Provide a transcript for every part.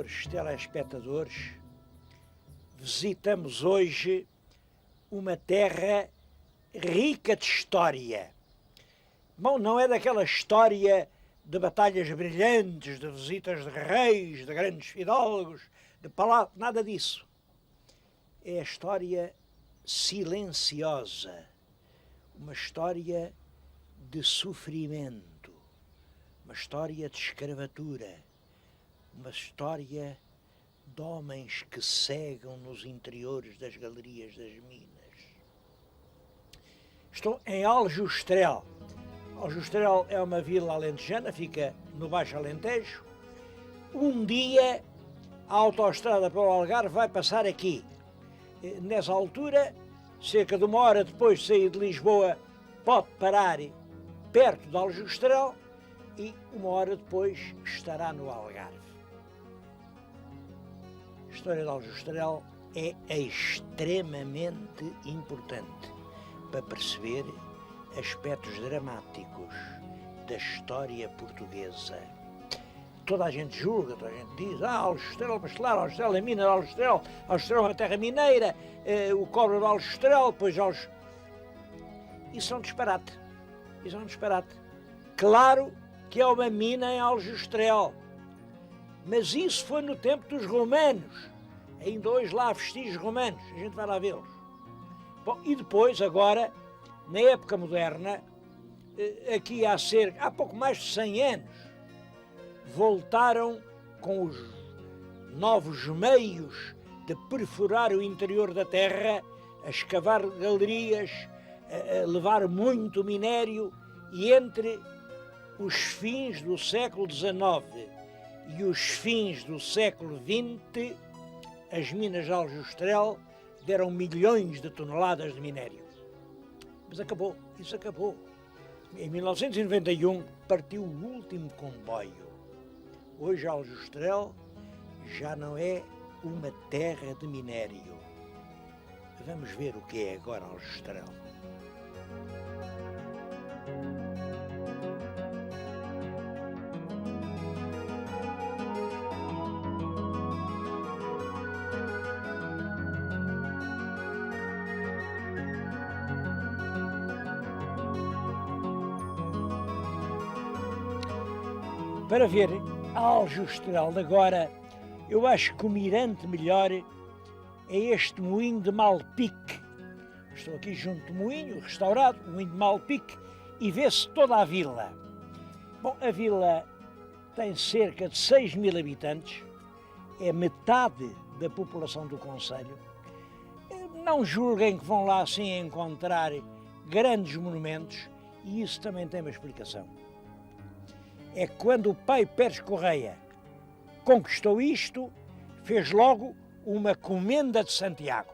Senhores telespectadores, visitamos hoje uma terra rica de história. Bom, não é daquela história de batalhas brilhantes, de visitas de reis, de grandes fidalgos, de palácios, nada disso. É a história silenciosa, uma história de sofrimento, uma história de escravatura, uma história de homens que cegam nos interiores das galerias das minas. Estou em Aljustrel. Aljustrel é uma vila alentejana, fica no Baixo Alentejo. Um dia a autoestrada para o Algarve vai passar aqui. Nessa altura, cerca de uma hora depois de sair de Lisboa, pode parar perto de Aljustrel e uma hora depois estará no Algarve. A história de Aljustrel é extremamente importante para perceber aspectos dramáticos da história portuguesa. Toda a gente julga, toda a gente diz, Aljustrel, Bastelar, Aljustrel é Minas, Aljustrel é uma terra mineira, o cobre de Aljustrel, pois Isso é um disparate. Isso é um disparate. Claro que é uma mina em Aljustrel, mas isso foi no tempo dos romanos. Ainda hoje lá há vestígios romanos, a gente vai lá vê-los. Bom, e depois, agora, na época moderna, aqui há pouco mais de 100 anos, voltaram com os novos meios de perfurar o interior da terra, a escavar galerias, a levar muito minério, e entre os fins do século XIX e os fins do século XX, as minas de Aljustrel deram milhões de toneladas de minério. Mas acabou, isso acabou. Em 1991 partiu o último comboio. Hoje Aljustrel já não é uma terra de minério. Vamos ver o que é agora Aljustrel. Para ver a Aljustrel de agora, eu acho que o mirante melhor é este moinho de Malpique. Estou aqui junto do moinho, restaurado, o moinho de Malpique, e vê-se toda a vila. Bom, a vila tem cerca de 6.000 habitantes, é metade da população do concelho. Não julguem que vão lá assim encontrar grandes monumentos, e isso também tem uma explicação. É que quando o pai Pérez Correia conquistou isto, fez logo uma comenda de Santiago.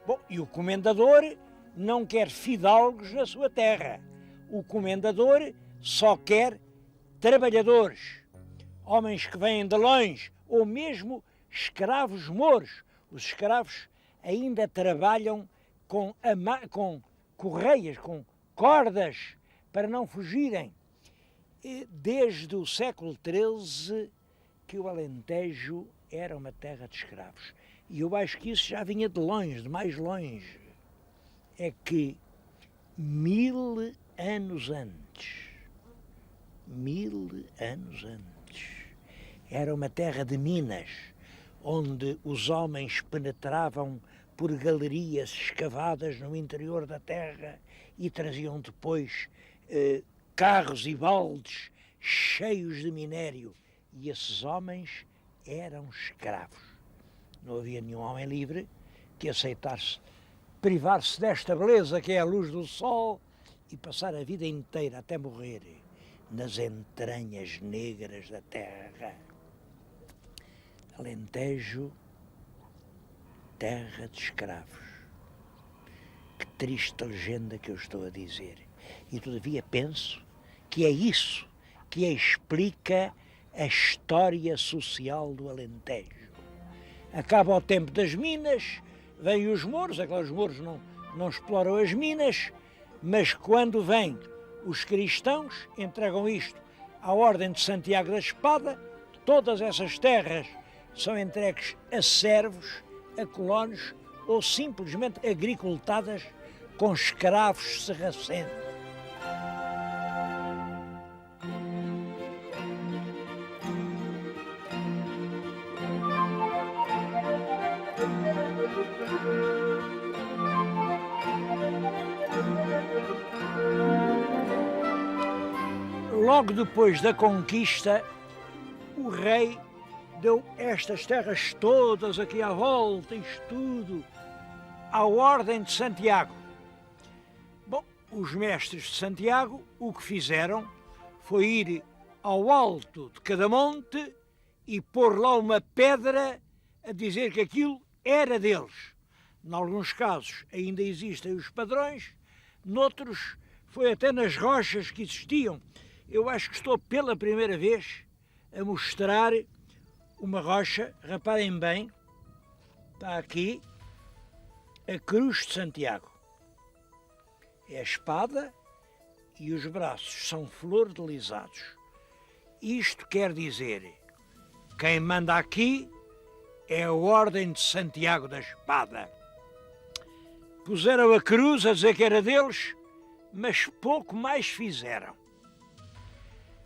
Bom, e o comendador não quer fidalgos na sua terra. O comendador só quer trabalhadores, homens que vêm de longe, ou mesmo escravos mouros. Os escravos ainda trabalham com correias, com cordas, para não fugirem. Desde o século XIII que o Alentejo era uma terra de escravos. E eu acho que isso já vinha de longe, de mais longe. É que 1000 anos antes, era uma terra de minas, onde os homens penetravam por galerias escavadas no interior da terra e traziam depois carros e baldes cheios de minério, e esses homens eram escravos. Não havia nenhum homem livre que aceitasse privar-se desta beleza que é a luz do sol e passar a vida inteira até morrer nas entranhas negras da terra. Alentejo, terra de escravos. Que triste legenda que eu estou a dizer. E todavia penso que é isso que explica a história social do Alentejo. Acaba o tempo das minas, vêm os mouros, aqueles mouros não exploram as minas, mas quando vêm os cristãos, entregam isto à Ordem de Santiago da Espada, todas essas terras são entregues a servos, a colonos ou simplesmente agricultadas com escravos sarracenos. Logo depois da conquista, o rei deu estas terras todas aqui à volta, isto tudo, à Ordem de Santiago. Bom, os mestres de Santiago o que fizeram foi ir ao alto de cada monte e pôr lá uma pedra a dizer que aquilo era deles. Em alguns casos ainda existem os padrões, noutros foi até nas rochas que existiam. Eu acho que estou pela primeira vez a mostrar uma rocha, reparem bem, está aqui, a Cruz de Santiago. É a espada e os braços são flor-de-lisados. Isto quer dizer, quem manda aqui é a Ordem de Santiago da Espada. Puseram a cruz a dizer que era deles, mas pouco mais fizeram.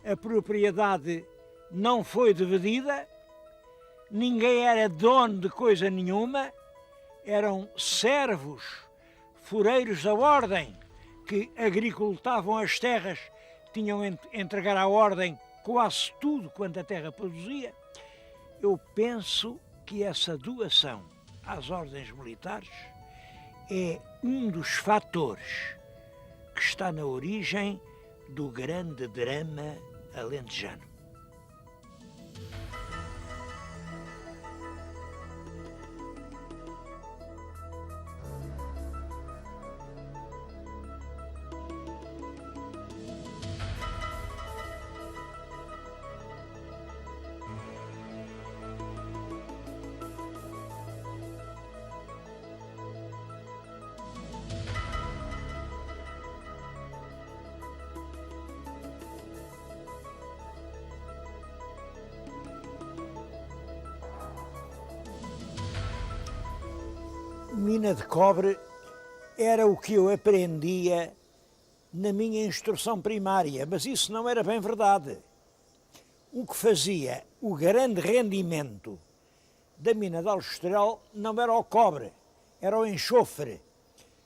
A propriedade não foi dividida, ninguém era dono de coisa nenhuma, eram servos, foreiros da ordem, que agricultavam as terras, tinham de entregar à ordem quase tudo quanto a terra produzia. Eu penso que essa doação às ordens militares é um dos fatores que está na origem do grande drama alentejano. Mina de cobre era o que eu aprendia na minha instrução primária, mas isso não era bem verdade. O que fazia o grande rendimento da mina de Aljustrel não era o cobre, era o enxofre.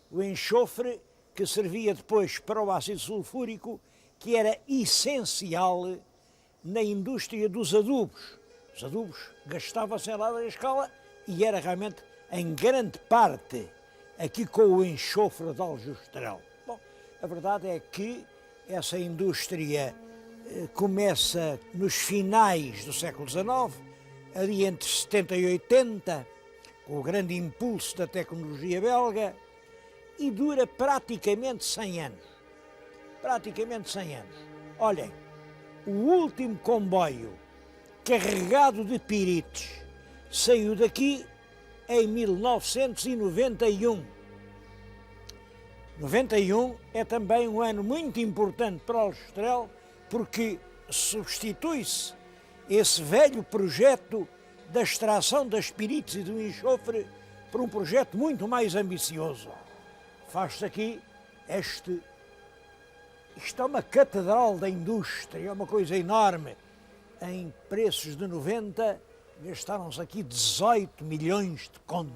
O enxofre que servia depois para o ácido sulfúrico, que era essencial na indústria dos adubos. Os adubos gastavam-se em larga escala e era realmente em grande parte aqui com o enxofre de Aljustrel. Bom, a verdade é que essa indústria começa nos finais do século XIX, ali entre 70 e 80, com o grande impulso da tecnologia belga, e dura praticamente 100 anos. Praticamente 100 anos. Olhem, o último comboio carregado de pirites saiu daqui em 1991. 91 é também um ano muito importante para Aljustrel, porque substitui-se esse velho projeto da extração das pirites e do enxofre por um projeto muito mais ambicioso. Faz-se aqui isto é uma catedral da indústria, é uma coisa enorme. Em preços de 90, gastaram-se aqui 18 milhões de contos.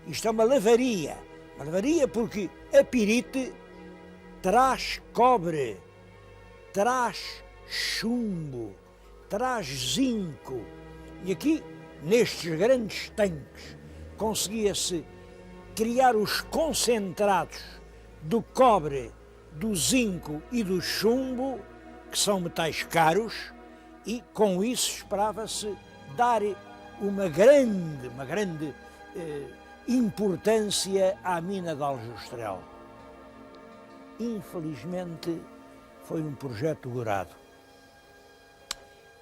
Isto é uma lavaria porque a pirite traz cobre, traz chumbo, traz zinco. E aqui, nestes grandes tanques, conseguia-se criar os concentrados do cobre, do zinco e do chumbo, que são metais caros, e com isso esperava-se dar uma grande importância à mina de Aljustrel. Infelizmente, foi um projeto gorado.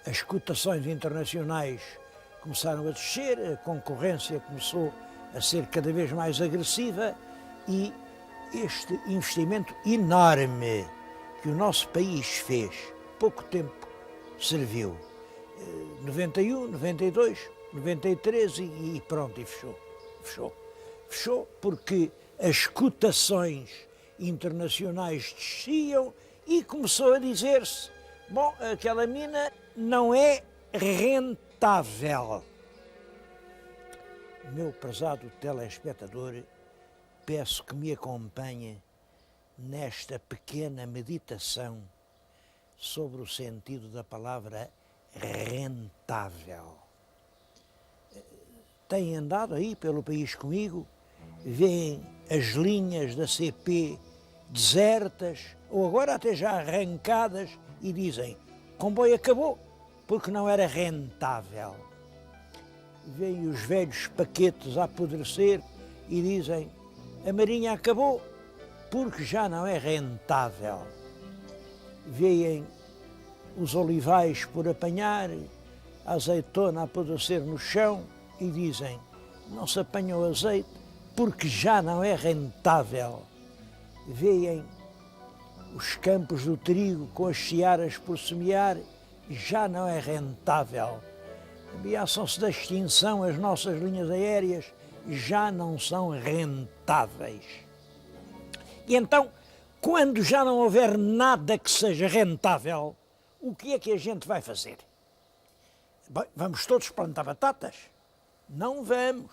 As cotações internacionais começaram a descer, a concorrência começou a ser cada vez mais agressiva e este investimento enorme que o nosso país fez, pouco tempo serviu. 91, 92, 93 e pronto, e fechou. Fechou porque as cotações internacionais desciam e começou a dizer-se, bom, aquela mina não é rentável. Meu prezado telespectador, peço que me acompanhe nesta pequena meditação sobre o sentido da palavra rentável. Têm andado aí pelo país comigo, veem as linhas da CP desertas ou agora até já arrancadas e dizem, o comboio acabou porque não era rentável. Veem os velhos paquetes a apodrecer e dizem, a marinha acabou porque já não é rentável. Veem os olivais por apanhar, a azeitona a apodrecer no chão e dizem, não se apanha o azeite porque já não é rentável. Veem os campos do trigo com as searas por semear, já não é rentável. Ameaçam-se da extinção as nossas linhas aéreas, já não são rentáveis. E então, quando já não houver nada que seja rentável, o que é que a gente vai fazer? Bem, vamos todos plantar batatas? Não vamos,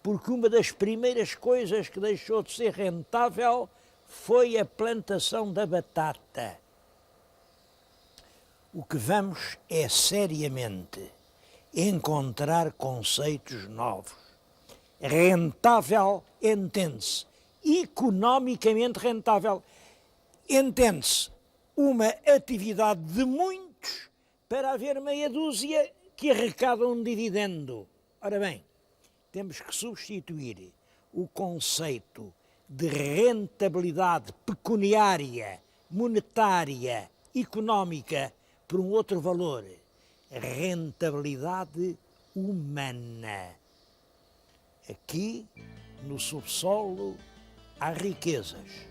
porque uma das primeiras coisas que deixou de ser rentável foi a plantação da batata. O que vamos é seriamente encontrar conceitos novos. Rentável entende-se, economicamente rentável entende-se uma atividade de muitos para haver meia dúzia que arrecadam um dividendo. Ora bem, temos que substituir o conceito de rentabilidade pecuniária, monetária, económica por um outro valor, rentabilidade humana. Aqui, no subsolo, há riquezas.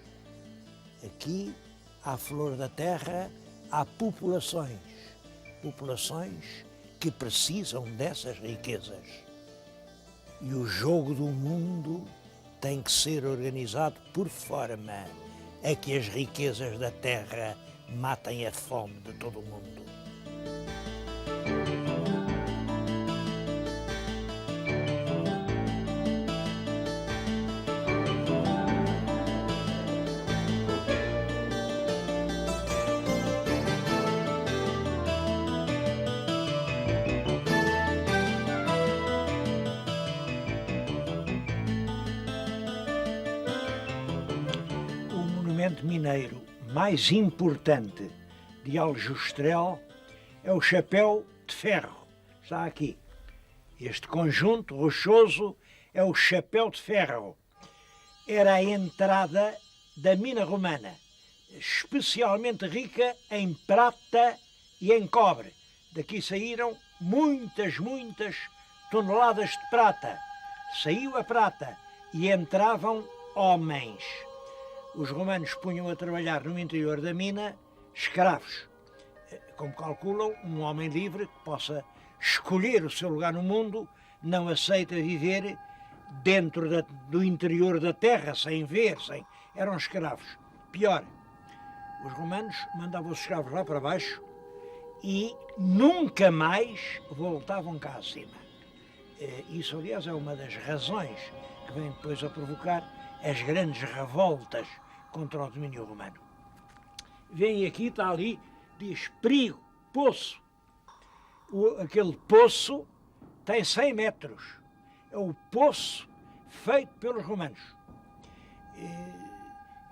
Aqui, à flor da terra, há populações que precisam dessas riquezas. E o jogo do mundo tem que ser organizado por forma a que as riquezas da terra matem a fome de todo o mundo. Mineiro mais importante de Aljustrel é o chapéu de ferro. Está aqui. Este conjunto rochoso é o chapéu de ferro. Era a entrada da mina romana, especialmente rica em prata e em cobre. Daqui saíram muitas toneladas de prata. Saiu a prata e entravam homens. Os romanos punham a trabalhar no interior da mina escravos. Como calculam, um homem livre que possa escolher o seu lugar no mundo não aceita viver dentro do interior da terra, sem ver, eram escravos. Pior, os romanos mandavam os escravos lá para baixo e nunca mais voltavam cá acima. Isso, aliás, é uma das razões que vem depois a provocar as grandes revoltas contra o domínio romano. Vem aqui, está ali, diz perigo, poço. Aquele poço tem 100 metros. É o poço feito pelos romanos.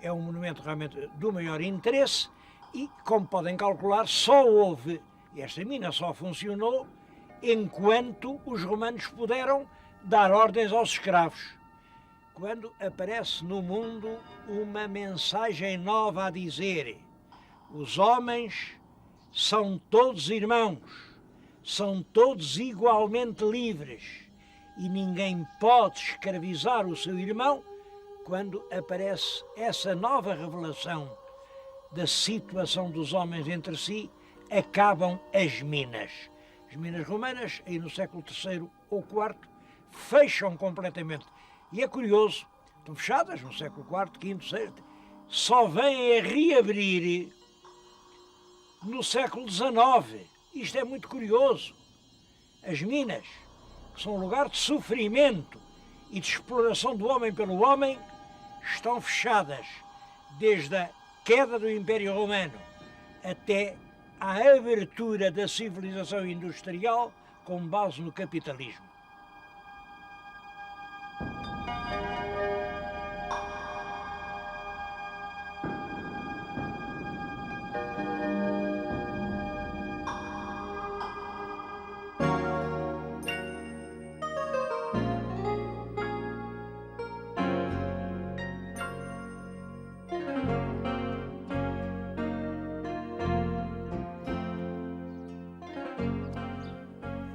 É um monumento realmente do maior interesse e, como podem calcular, esta mina só funcionou enquanto os romanos puderam dar ordens aos escravos. Quando aparece no mundo uma mensagem nova a dizer: os homens são todos irmãos, são todos igualmente livres e ninguém pode escravizar o seu irmão, quando aparece essa nova revelação da situação dos homens entre si, acabam as minas. As minas romanas, aí no século III ou IV, fecham completamente. E é curioso, estão fechadas no século IV, V, VI, só vêm a reabrir no século XIX. Isto é muito curioso. As minas, que são um lugar de sofrimento e de exploração do homem pelo homem, estão fechadas desde a queda do Império Romano até à abertura da civilização industrial com base no capitalismo.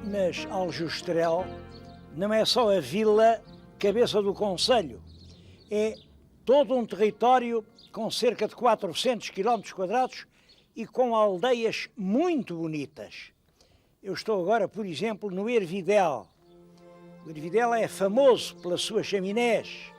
Mas Aljustrel não é só a vila cabeça do concelho, é todo um território com cerca de 400 km² e com aldeias muito bonitas. Eu estou agora, por exemplo, no Hervidel. O Hervidel é famoso pelas suas chaminés.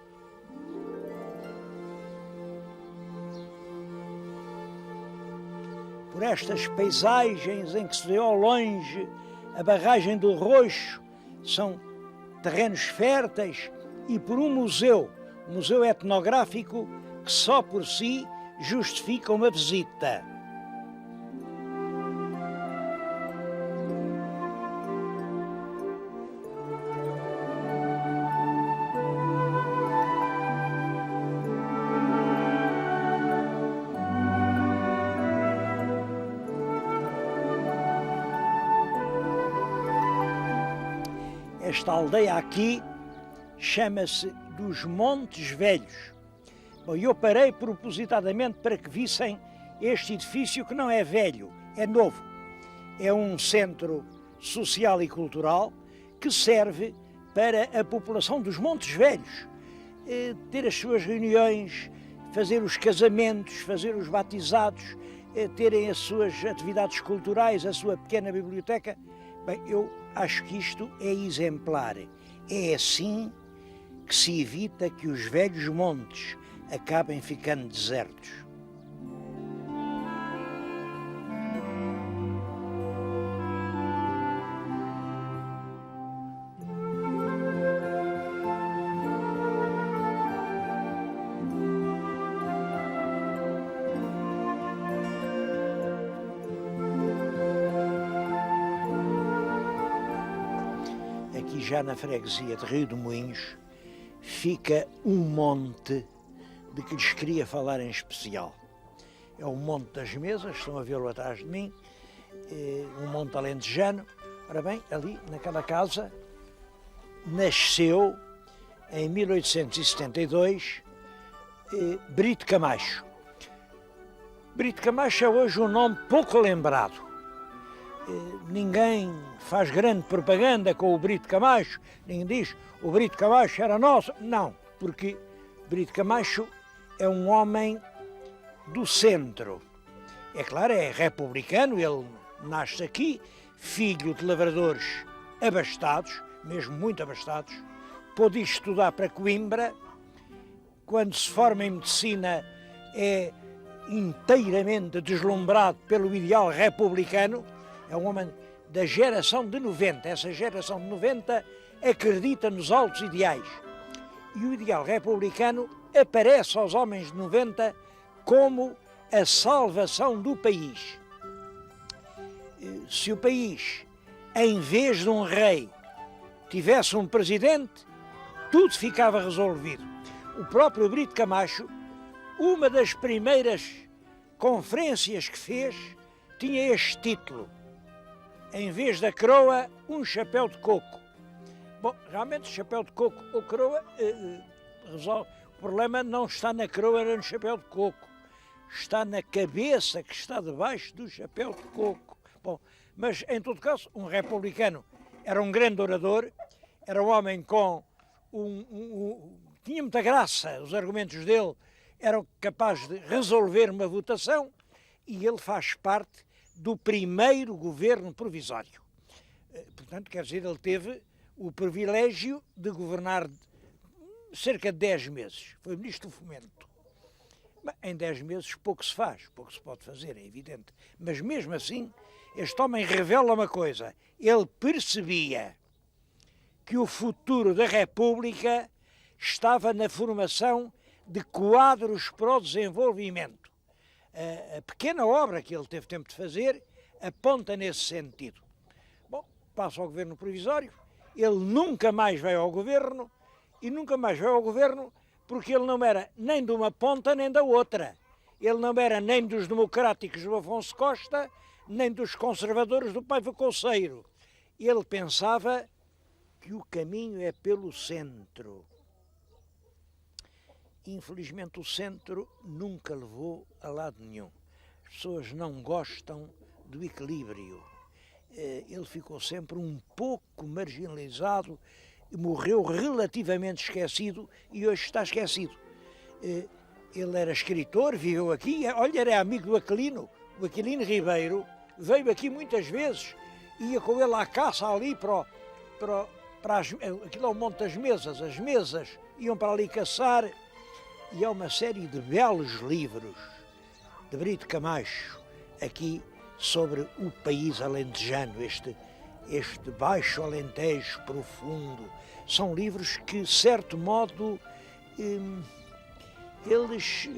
Por estas paisagens em que se vê ao longe a barragem do Roxo, são terrenos férteis, e por um museu etnográfico que só por si justifica uma visita. Esta aldeia aqui chama-se dos Montes Velhos. Bom, eu parei propositadamente para que vissem este edifício, que não é velho, é novo. É um centro social e cultural que serve para a população dos Montes Velhos ter as suas reuniões, fazer os casamentos, fazer os batizados, terem as suas atividades culturais, a sua pequena biblioteca. Bem, eu acho que isto é exemplar. É assim que se evita que os velhos montes acabem ficando desertos. Aqui já na freguesia de Rio de Moinhos fica um monte de que lhes queria falar em especial. É o Monte das Mesas, estão a vê-lo atrás de mim, um monte alentejano. Ora bem, ali naquela casa nasceu em 1872 Brito Camacho. Brito Camacho é hoje um nome pouco lembrado. Ninguém faz grande propaganda com o Brito Camacho, ninguém diz o Brito Camacho era nosso. Não, porque Brito Camacho é um homem do centro. É claro, é republicano, ele nasce aqui, filho de lavradores abastados, mesmo muito abastados, pôde ir estudar para Coimbra. Quando se forma em medicina é inteiramente deslumbrado pelo ideal republicano. É um homem da geração de 90. Essa geração de 90 acredita nos altos ideais. E o ideal republicano aparece aos homens de 90 como a salvação do país. Se o país, em vez de um rei, tivesse um presidente, tudo ficava resolvido. O próprio Brito Camacho, uma das primeiras conferências que fez, tinha este título: em vez da coroa, um chapéu de coco. Bom, realmente, chapéu de coco ou coroa, resolve. O problema não está na coroa nem no chapéu de coco. Está na cabeça que está debaixo do chapéu de coco. Bom, mas, em todo caso, um republicano era um grande orador, era um homem com tinha muita graça, os argumentos dele eram capazes de resolver uma votação, e ele faz parte do primeiro governo provisório. Portanto, quer dizer, ele teve o privilégio de governar cerca de 10 meses. Foi ministro do Fomento. Bem, em 10 meses pouco se faz, pouco se pode fazer, é evidente. Mas mesmo assim, este homem revela uma coisa. Ele percebia que o futuro da República estava na formação de quadros para o desenvolvimento. A pequena obra que ele teve tempo de fazer aponta nesse sentido. Bom, passa ao governo provisório, ele nunca mais veio ao governo, e nunca mais veio ao governo porque ele não era nem de uma ponta nem da outra. Ele não era nem dos democráticos do Afonso Costa, nem dos conservadores do Paiva Couceiro. Ele pensava que o caminho é pelo centro. Infelizmente o centro nunca levou a lado nenhum. As pessoas não gostam do equilíbrio. Ele ficou sempre um pouco marginalizado, morreu relativamente esquecido e hoje está esquecido. Ele era escritor, viveu aqui, olha, era amigo do Aquilino. O Aquilino Ribeiro veio aqui muitas vezes, ia com ele à caça ali aquilo é o Monte das Mesas, as mesas iam para ali caçar, e há uma série de belos livros de Brito Camacho aqui sobre o país alentejano, este baixo Alentejo profundo. São livros que, de certo modo, eles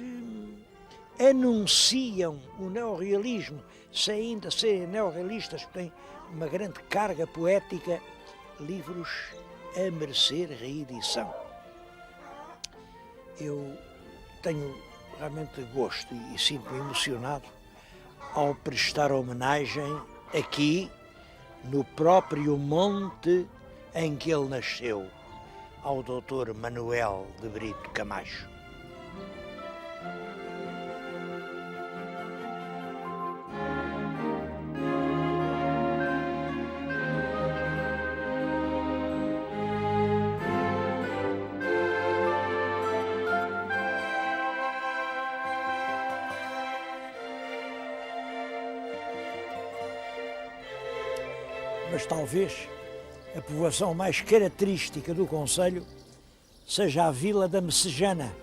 anunciam o neorrealismo, sem ainda serem neorrealistas, têm uma grande carga poética, livros a merecer reedição. Eu tenho realmente gosto e sinto-me emocionado ao prestar homenagem aqui, no próprio monte em que ele nasceu, ao Dr. Manuel de Brito Camacho. Mas talvez a povoação mais característica do concelho seja a vila da Messejana.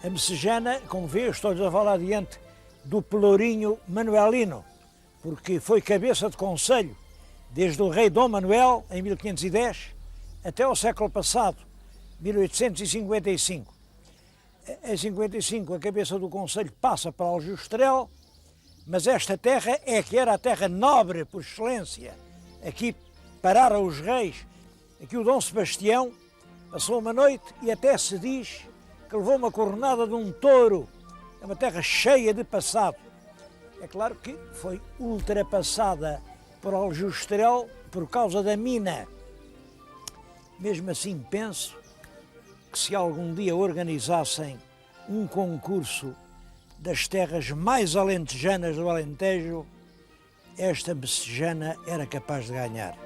A Messejana, como vê, estou-lhes a falar diante do Pelourinho Manuelino, porque foi cabeça de concelho desde o rei Dom Manuel, em 1510, até ao século passado, 1855. Em 55 a cabeça do concelho passa para Aljustrel, mas esta terra é que era a terra nobre por excelência. Aqui pararam os reis, aqui o Dom Sebastião passou uma noite e até se diz que levou uma cornada de um touro. É uma terra cheia de passado. É claro que foi ultrapassada por Aljustrel por causa da mina. Mesmo assim penso que se algum dia organizassem um concurso das terras mais alentejanas do Alentejo, esta Messejana era capaz de ganhar.